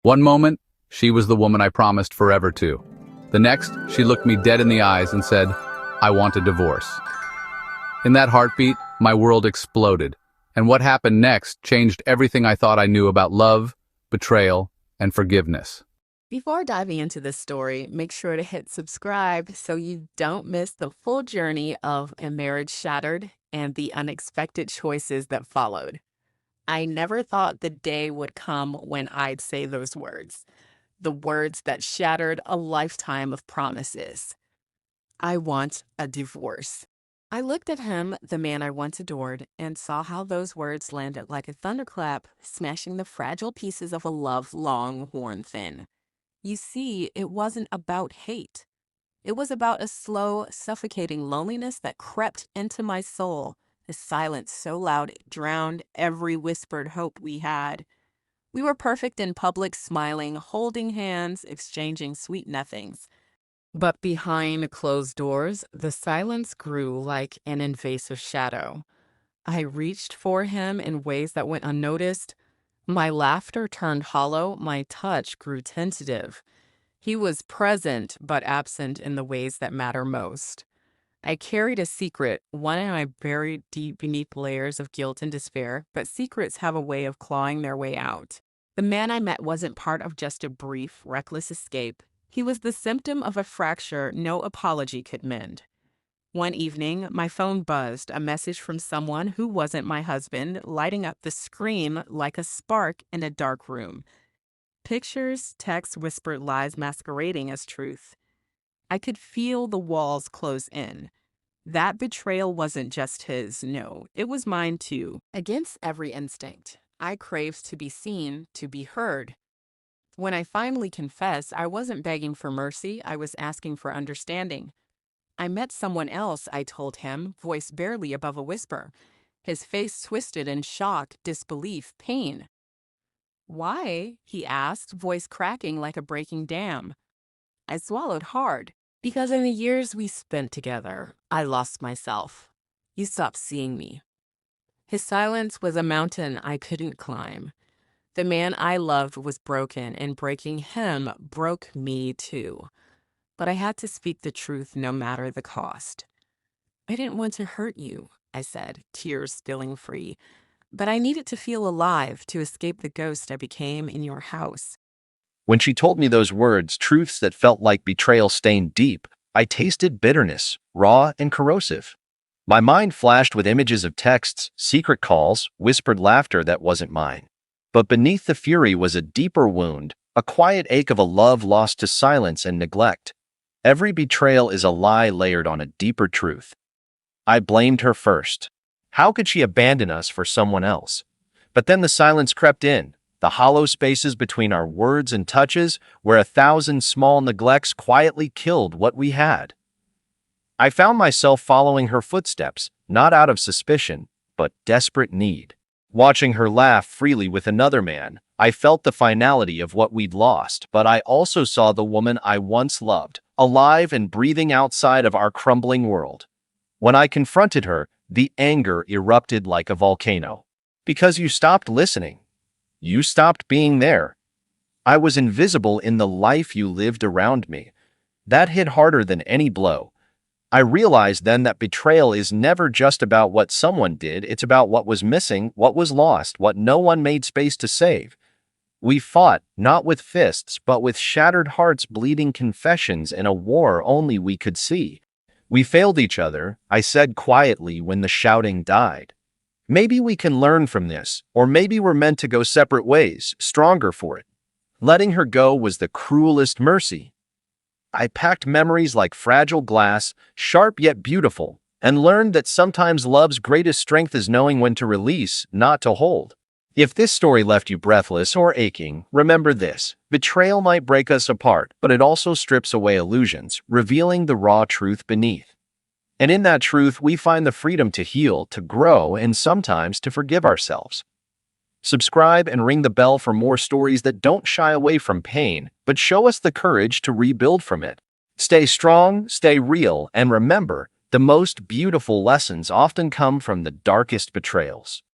One moment, she was the woman I promised forever to. The next, she looked me dead in the eyes and said, "I want a divorce." In that heartbeat, my world exploded, and what happened next changed everything I thought I knew about love, betrayal, and forgiveness. Before diving into this story, make sure to hit subscribe so you don't miss the full journey of a marriage shattered and the unexpected choices that followed. I never thought the day would come when I'd say those words, the words that shattered a lifetime of promises. I want a divorce. I looked at him, the man I once adored, and saw how those words landed like a thunderclap, smashing the fragile pieces of a love long worn thin. You see, it wasn't about hate. It was about a slow, suffocating loneliness that crept into my soul, a silence so loud it drowned every whispered hope we had. We were perfect in public, smiling, holding hands, exchanging sweet nothings. But behind closed doors, the silence grew like an invasive shadow. I reached for him in ways that went unnoticed. My laughter turned hollow, my touch grew tentative. He was present, but absent in the ways that matter most. I carried a secret, one I buried deep beneath layers of guilt and despair, but secrets have a way of clawing their way out. The man I met wasn't part of just a brief, reckless escape. He was the symptom of a fracture no apology could mend. One evening, my phone buzzed, a message from someone who wasn't my husband, lighting up the screen like a spark in a dark room. Pictures, text, whispered lies masquerading as truth. I could feel the walls close in. That betrayal wasn't just his, no, it was mine too. Against every instinct, I craved to be seen, to be heard. When I finally confessed, I wasn't begging for mercy, I was asking for understanding. I met someone else, I told him, voice barely above a whisper. His face twisted in shock, disbelief, pain. "Why?" he asked, voice cracking like a breaking dam. I swallowed hard. "Because in the years we spent together, I lost myself. You stopped seeing me." His silence was a mountain I couldn't climb. The man I loved was broken, and breaking him broke me too. But I had to speak the truth no matter the cost. "I didn't want to hurt you," I said, tears spilling free. "But I needed to feel alive to escape the ghost I became in your house." When she told me those words, truths that felt like betrayal stained deep, I tasted bitterness, raw and corrosive. My mind flashed with images of texts, secret calls, whispered laughter that wasn't mine. But beneath the fury was a deeper wound, a quiet ache of a love lost to silence and neglect. Every betrayal is a lie layered on a deeper truth. I blamed her first. How could she abandon us for someone else? But then the silence crept in, the hollow spaces between our words and touches, where 1,000 small neglects quietly killed what we had. I found myself following her footsteps, not out of suspicion, but desperate need. Watching her laugh freely with another man, I felt the finality of what we'd lost, but I also saw the woman I once loved, alive and breathing outside of our crumbling world. When I confronted her, the anger erupted like a volcano. "Because you stopped listening. You stopped being there. I was invisible in the life you lived around me." That hit harder than any blow. I realized then that betrayal is never just about what someone did, it's about what was missing, what was lost, what no one made space to save. We fought, not with fists, but with shattered hearts, bleeding confessions, in a war only we could see. "We failed each other," I said quietly when the shouting died. "Maybe we can learn from this, or maybe we're meant to go separate ways, stronger for it." Letting her go was the cruelest mercy. I packed memories like fragile glass, sharp yet beautiful, and learned that sometimes love's greatest strength is knowing when to release, not to hold. If this story left you breathless or aching, remember this: betrayal might break us apart, but it also strips away illusions, revealing the raw truth beneath. And in that truth, we find the freedom to heal, to grow, and sometimes to forgive ourselves. Subscribe and ring the bell for more stories that don't shy away from pain, but show us the courage to rebuild from it. Stay strong, stay real, and remember, the most beautiful lessons often come from the darkest betrayals.